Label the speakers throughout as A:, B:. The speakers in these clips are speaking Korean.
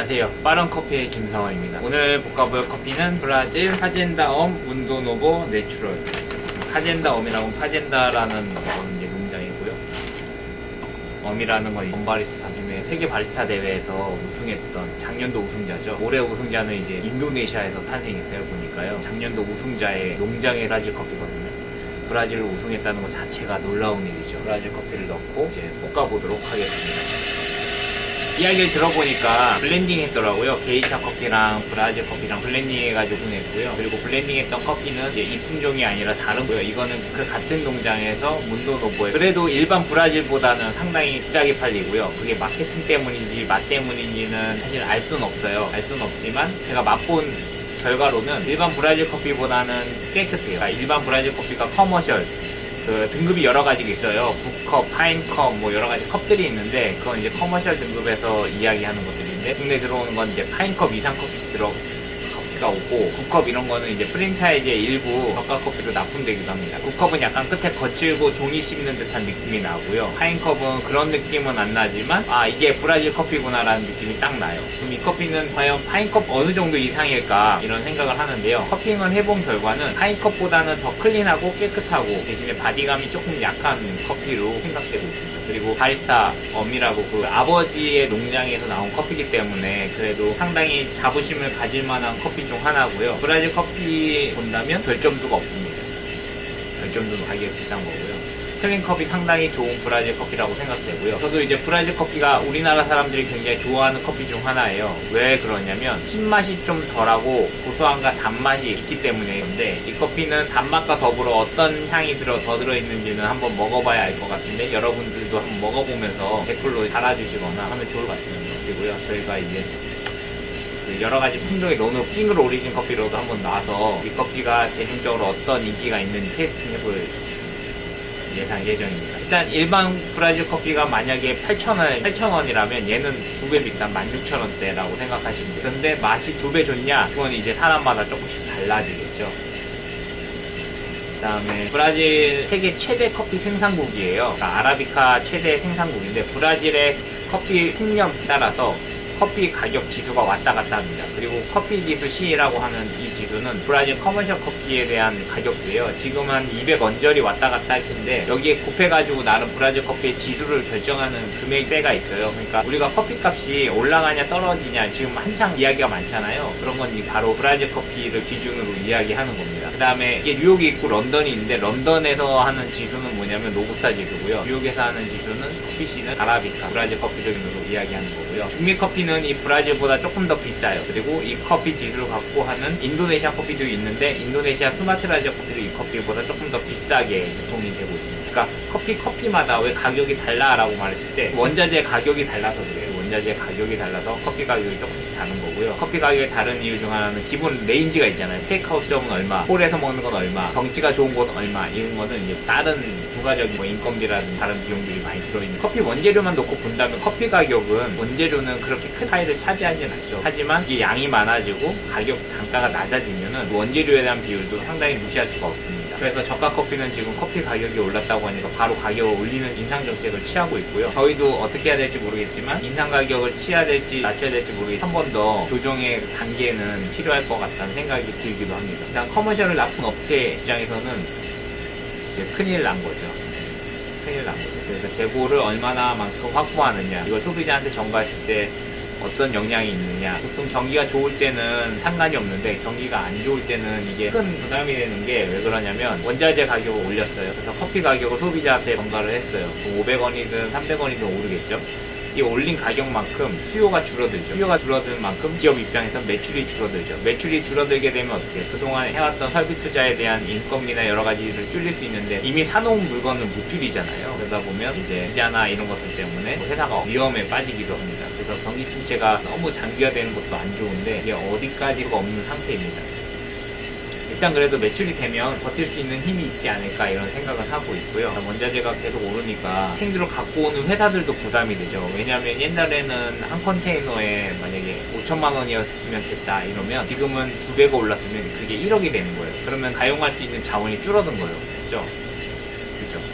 A: 안녕하세요. 빠른커피의 김상원입니다. 오늘 볶아볼 커피는 브라질 파젠다엄 문도노보 내추럴. 파젠다엄이라고 파젠다라는 이제 농장이고요. 엄이라는 건 엄바리스타 중에 세계 바리스타 대회에서 우승했던 작년도 우승자죠. 올해 우승자는 이제 인도네시아에서 탄생했어요. 보니까요. 작년도 우승자의 농장의 브라질 커피거든요. 브라질로 우승했다는 것 자체가 놀라운 일이죠. 브라질 커피를 넣고 이제 볶아보도록 하겠습니다. 이야기를 들어보니까 블렌딩 했더라고요. 게이샤 커피랑 브라질 커피랑 블렌딩 해가지고 보냈고요. 그리고 블렌딩 했던 커피는 이제 이 품종이 아니라 다른 거예요. 이거는 그 같은 농장에서 문도노보에 그래도 일반 브라질보다는 상당히 비싸게 팔리고요. 그게 마케팅 때문인지 맛 때문인지는 사실 알 수는 없어요. 알 수는 없지만 제가 맛본 결과로는 일반 브라질 커피보다는 깨끗해요. 그러니까 일반 브라질 커피가 커머셜 그 등급이 여러 가지가 있어요. 북컵, 파인컵 뭐 여러 가지 컵들이 있는데 그건 이제 커머셜 등급에서 이야기하는 것들인데 국내 들어오는 건 이제 파인컵 이상 커피씩 커피가 오고 9컵 이런 거는 이제 프랜차이즈의 일부 저가 커피로 납품되기도 합니다. 9컵은 약간 끝에 거칠고 종이 씹는 듯한 느낌이 나고요. 파인컵은 그런 느낌은 안 나지만 아 이게 브라질 커피구나 라는 느낌이 딱 나요. 그럼 이 커피는 과연 파인컵 어느 정도 이상일까 이런 생각을 하는데요. 커핑을 해본 결과는 파인컵보다는 더 클린하고 깨끗하고 대신에 바디감이 조금 약한 커피로 생각되고 있습니다. 그리고 바리스타 엄이라고 그 아버지의 농장에서 나온 커피이기 때문에 그래도 상당히 자부심을 가질 만한 커피 중 하나고요. 브라질 커피 본다면 별점수가 없습니다. 별점수는 가격이 비싼 거고요. 클린컵이 상당히 좋은 브라질 커피라고 생각되고요. 저도 이제 브라질 커피가 우리나라 사람들이 굉장히 좋아하는 커피 중 하나예요. 왜 그러냐면 신맛이 좀 덜하고 고소함과 단맛이 있기 때문인데 이 커피는 단맛과 더불어 어떤 향이 더 들어있는지는 한번 먹어봐야 알 것 같은데 여러분들도 한번 먹어보면서 댓글로 달아주시거나 하면 좋을 것 같습니다. 그리고요 저희가 이제 여러 가지 품종의 론업 싱글 오리진 커피로도 한번 나와서 이 커피가 대중적으로 어떤 인기가 있는지 테스팅해볼 예정입니다. 일단 일반 브라질 커피가 만약에 8,000원이라면 얘는 2배 비싼 16,000원대라고 생각하시면 돼요. 근데 맛이 2배 좋냐? 그건 이제 사람마다 조금씩 달라지겠죠. 그 다음에 브라질 세계 최대 커피 생산국이에요. 그러니까 아라비카 최대 생산국인데 브라질의 커피 풍년에 따라서 커피 가격 지수가 왔다 갔다 합니다. 그리고 커피 지수 C라고 하는 이 지수는 브라질 커머셜 커피에 대한 가격수예요. 지금 한 200원절이 왔다 갔다 할 텐데 여기에 곱해가지고 나름 브라질 커피의 지수를 결정하는 금액대가 있어요. 그러니까 우리가 커피 값이 올라가냐 떨어지냐 지금 한창 이야기가 많잖아요. 그런 건 바로 브라질 커피를 기준으로 이야기하는 겁니다. 그 다음에 이게 뉴욕이 있고 런던이 있는데 런던에서 하는 지수는 뭐냐면 로부스타 지수고요. 뉴욕에서 하는 지수는 커피 C는 아라비카 브라질 커피 기준으로 이야기하는 거고요. 중미 커피는 이 브라질보다 조금 더 비싸요. 그리고 이 커피 지수를 갖고 하는 인도네시아 커피도 있는데 인도네시아 수마트라지아 커피도 이 커피보다 조금 더 비싸게 유통이 되고 있습니다. 그러니까 커피마다 왜 가격이 달라라고 말했을 때 원자재 가격이 달라서 그래요. 원자재 가격이 달라서 커피 가격이 조금씩 다른 거고요. 커피 가격이 다른 이유 중 하나는 기본 레인지가 있잖아요. 테이크아웃 점은 얼마, 홀에서 먹는 건 얼마, 경치가 좋은 곳은 얼마 이런 거는 이제 다른 부가적인 인건비라든 다른 비용들이 많이 들어있는 커피 원재료만 놓고 본다면 커피 가격은 원재료는 그렇게 큰 차이를 차지하진 않죠. 하지만 이게 양이 많아지고 가격 단가가 낮아지면은 원재료에 대한 비율도 상당히 무시할 수가 없습니다. 그래서 저가 커피는 지금 커피 가격이 올랐다고 하니까 바로 가격을 올리는 인상 정책을 취하고 있고요. 저희도 어떻게 해야 될지 모르겠지만 인상 가격을 취해야 될지 낮춰야 될지 모르겠지만 한 번 더 조정의 단계는 필요할 것 같다는 생각이 들기도 합니다. 일단 커머셜을 납품 업체 입장에서는 이제 큰일 난 거죠. 그래서 재고를 얼마나만큼 확보하느냐 이걸 소비자한테 전가했을 때 어떤 영향이 있느냐. 보통 경기가 좋을 때는 상관이 없는데 경기가 안 좋을 때는 이게 큰 부담이 되는 게 왜 그러냐면 원자재 가격을 올렸어요. 그래서 커피 가격을 소비자한테 전가를 했어요. 500원이든 300원이든 오르겠죠. 이 올린 가격만큼 수요가 줄어들죠. 수요가 줄어드는 만큼 기업 입장에서 매출이 줄어들죠. 매출이 줄어들게 되면 어떻게 그동안 해왔던 설비 투자에 대한 인건비나 여러 가지를 줄일 수 있는데 이미 사놓은 물건은 못 줄이잖아요. 그러다 보면 이제 이자나 이런 것들 때문에 회사가 위험에 빠지기도 합니다. 그래서 경기 침체가 너무 장기화되는 것도 안 좋은데 이게 어디까지가 없는 상태입니다. 일단 그래도 매출이 되면 버틸 수 있는 힘이 있지 않을까 이런 생각을 하고 있고요. 원자재가 계속 오르니까 생두를 갖고 오는 회사들도 부담이 되죠. 왜냐하면 옛날에는 한 컨테이너에 만약에 5천만 원이었으면 됐다 이러면 지금은 2배가 올랐으면 그게 1억이 되는 거예요. 그러면 가용할 수 있는 자원이 줄어든 거예요. 그렇죠?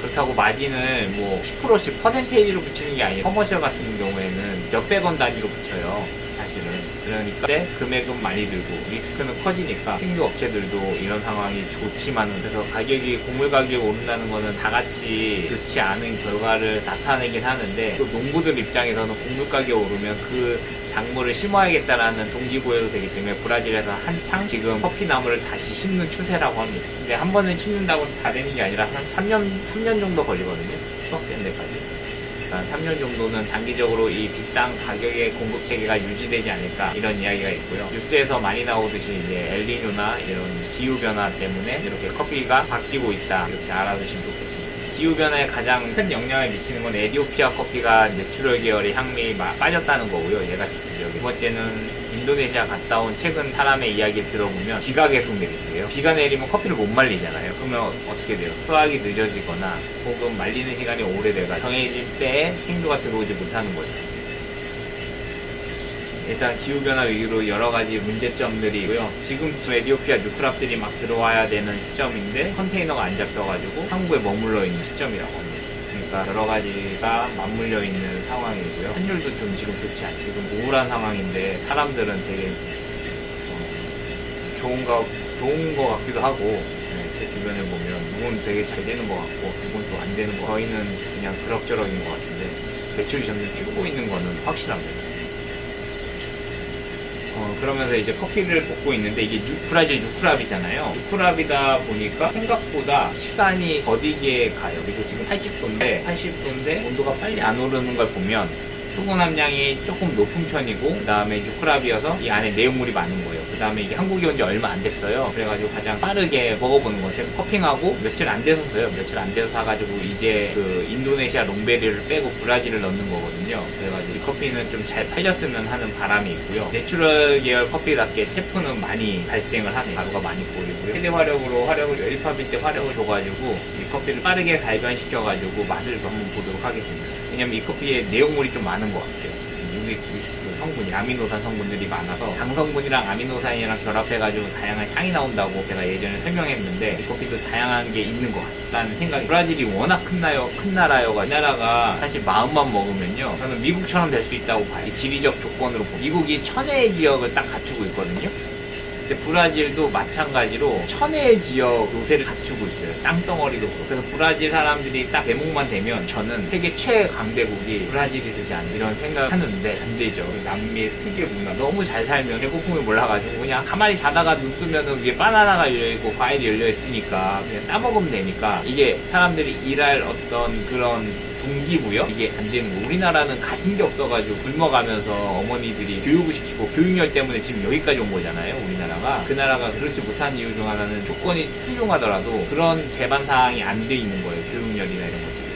A: 그렇다고 마진을 뭐 10%씩 퍼센테이지로 붙이는 게 아니라 커머셜 같은 경우에는 몇백 원 단위로 붙여요. 사실 사실은. 그러니까 그때 금액은 많이 들고 리스크는 커지니까 생유 업체들도 이런 상황이 좋지만은, 그래서 가격이 곡물 가격이 오른다는 거는 다 같이 좋지 않은 결과를 나타내긴 하는데, 또 농부들 입장에서는 곡물 가격이 오르면 그 작물을 심어야겠다라는 동기부여도 되기 때문에 브라질에서 한창 지금 커피나무를 다시 심는 추세라고 합니다. 근데 한 번에 심는다고 다 되는 게 아니라 한 3년 정도 걸리거든요. 수확되는 데까지. 그러니까 3년 정도는 장기적으로 이 비싼 가격의 공급 체계가 유지되지 않을까, 이런 이야기가 있고요. 뉴스에서 많이 나오듯이 이제 엘니뇨나 이런 기후 변화 때문에 이렇게 커피가 바뀌고 있다, 이렇게 알아두시면 좋겠습니다. 기후변화에 가장 큰 영향을 미치는 건 에티오피아 커피가 내추럴 계열의 향미 빠졌다는 거고요. 얘가 지금 두 번째는 인도네시아 갔다 온 최근 사람의 이야기를 들어보면 비가 계속 내리세요. 비가 내리면 커피를 못 말리잖아요. 그러면 어떻게 돼요? 수확이 늦어지거나 혹은 말리는 시간이 오래돼가 정해질 때에 생두가 들어오지 못하는 거죠. 일단 기후변화 위기로 여러 가지 문제점들이 있고요. 지금 에티오피아 뉴크랍들이 막 들어와야 되는 시점인데 컨테이너가 안 잡혀가지고 한국에 머물러 있는 시점이라고 합니다. 그러니까 여러 가지가 맞물려 있는 상황이고요. 환율도 좀 지금 좋지 않죠. 지금 우울한 상황인데 사람들은 되게 좋은 거 같기도 하고, 제 주변에 보면 누군 되게 잘 되는 것 같고 누군 또 안 되는 거, 저희는 그냥 그럭저럭인 것 같은데 매출이 점점 줄고 있는 거는 확실합니다. 그러면서 이제 커피를 볶고 있는데, 이게 브라질 뉴크랍이잖아요. 뉴크랍이다 보니까 생각보다 시간이 더디게 가요. 그리고 지금 80도인데 온도가 빨리 안 오르는 걸 보면 수분 함량이 조금 높은 편이고, 그 다음에 뉴크랍이어서 이 안에 내용물이 많은 거예요. 그 다음에 이게 한국에 온 지 얼마 안 됐어요. 그래가지고 가장 빠르게 먹어보는 거. 제가 커핑하고 며칠 안 돼서요. 며칠 안 돼서 사가지고 이제 그 인도네시아 롱베리를 빼고 브라질을 넣는 거거든요. 그래가지고 이 커피는 좀 잘 팔렸으면 하는 바람이 있고요. 내추럴 계열 커피답게 체프는 많이 발생을 하네요. 가루가 많이 보이고요. 최대 화력으로 열입합일 때 화력을 줘가지고 이 커피를 빠르게 발견시켜가지고 맛을 한번 보도록 하겠습니다. 왜냐면 이 커피에 내용물이 좀 많은 것 같아요. 여기 그 성분이 아미노산 성분들이 많아서 당성분이랑 아미노산이랑 결합해가지고 다양한 향이 나온다고 제가 예전에 설명했는데, 이 커피도 다양한 게 있는 것 같다는 생각이. 브라질이 워낙 큰 나라여가지고, 이 나라가 사실 마음만 먹으면요, 저는 미국처럼 될 수 있다고 봐요. 지리적 조건으로 보면 미국이 천혜의 지역을 딱 갖추고 있거든요. 근데 브라질도 마찬가지로 천혜의 지역 요새를 갖추고 있어요. 땅덩어리도 그렇고. 그래서 브라질 사람들이 딱 대목만 되면 저는 세계 최강대국이 브라질이 되지 않나, 이런 생각을 하는데 안 되죠. 남미의 특유의 문화, 너무 잘 살면 배고픔을 몰라가지고 그냥 가만히 자다가 눈 뜨면은 위에 바나나가 열려있고 과일이 열려있으니까 그냥 따먹으면 되니까, 이게 사람들이 일할 어떤 그런 동기부여? 이게 안 되는 거. 우리나라는 가진 게 없어가지고 굶어가면서 어머니들이 교육을 시키고, 교육열 때문에 지금 여기까지 온 거잖아요, 우리나라가. 그 나라가 그렇지 못한 이유 중 하나는 조건이 훌륭하더라도 그런 제반 사항이 안 돼 있는 거예요, 교육열이나 이런 것들이.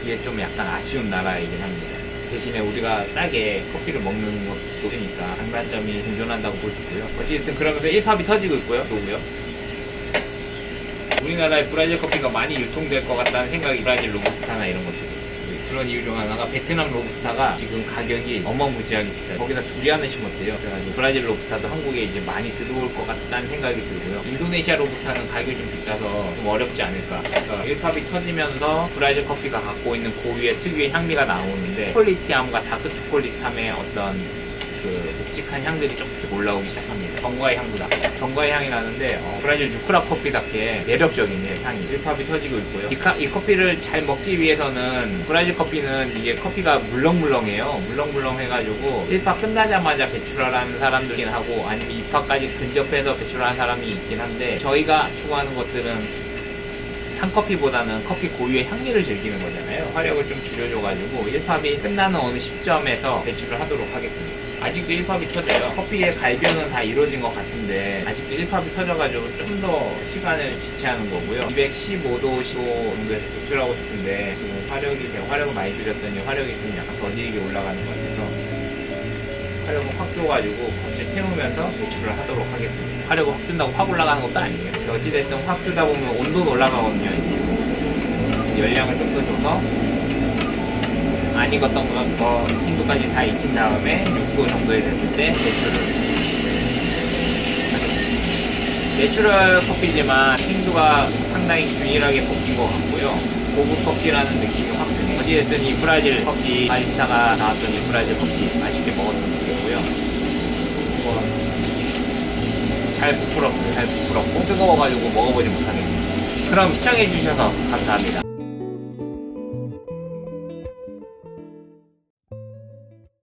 A: 이게 좀 약간 아쉬운 나라이긴 합니다. 대신에 우리가 싸게 커피를 먹는 것도 되니까 장단점이 공존한다고 볼 수 있고요. 어쨌든 그러면서 1팝이 터지고 있고요, 또고요. 우리나라의 브라질 커피가 많이 유통될 것 같다는 생각이, 브라질 로부스타나 이런 것들이. 그런 이유 중 하나가 베트남 로부스타가 지금 가격이 어마무지하게 비싸요. 거기다 두리안을 심었대요. 그래가지고 브라질 로부스타도 한국에 이제 많이 들어올 것 같다는 생각이 들고요. 인도네시아 로부스타는 가격이 좀 비싸서 좀 어렵지 않을까. 그러니까 1팝이 터지면서 브라질 커피가 갖고 있는 고유의 특유의 향미가 나오는데, 초콜릿함과 다크 초콜릿함의 어떤 그 묵직한 향들이 조금씩 올라오기 시작합니다. 정과의 향도 나고, 정과의 향이 나는데 브라질 뉴크랍 커피답게 매력적인 향이 1팝이 터지고 있고요. 이 커피를 잘 먹기 위해서는, 브라질 커피는 이게 커피가 물렁물렁해요. 물렁물렁해가지고 1팝 끝나자마자 배출하라는 사람들이긴 하고, 아니면 2팝까지 근접해서 배출하는 사람이 있긴 한데, 저희가 추구하는 것들은 탄커피보다는 커피 고유의 향미를 즐기는 거잖아요. 화력을 좀 줄여줘가지고 1팝이 끝나는 어느 시점에서 배출을 하도록 하겠습니다. 아직도 1팝이 터져요. 커피의 발견은 다 이루어진 것 같은데 아직도 1팝이 터져가지고 좀 더 시간을 지체하는 거고요. 215도 15 정도에서 배출하고 싶은데 지금 제가 화력을 많이 줄였더니 화력이 좀 약간 더디게 올라가는 것 같아서 화력을 확 줘가지고 같이 태우면서 배출을 하도록 하겠습니다. 화력을 확 준다고 확 올라가는 것도 아니에요. 어찌됐든 확 주다 보면 온도는 올라가거든요. 열량을 좀 더 줘서 안 익었던 거 생도까지 다 익힌 다음에 6도 정도에 됐을 때 배출을. 내추럴 커피지만 생도가 상당히 균일하게 볶인 것 같고요. 고급 커피라는 느낌이 확 드네요. 어찌됐든 이 브라질 커피 바리스타가 나왔던 이 브라질 커피 맛있게 먹었으면 좋겠고요. 잘 부풀었고 뜨거워가지고 먹어보지 못하겠네요. 그럼 시청해주셔서 감사합니다.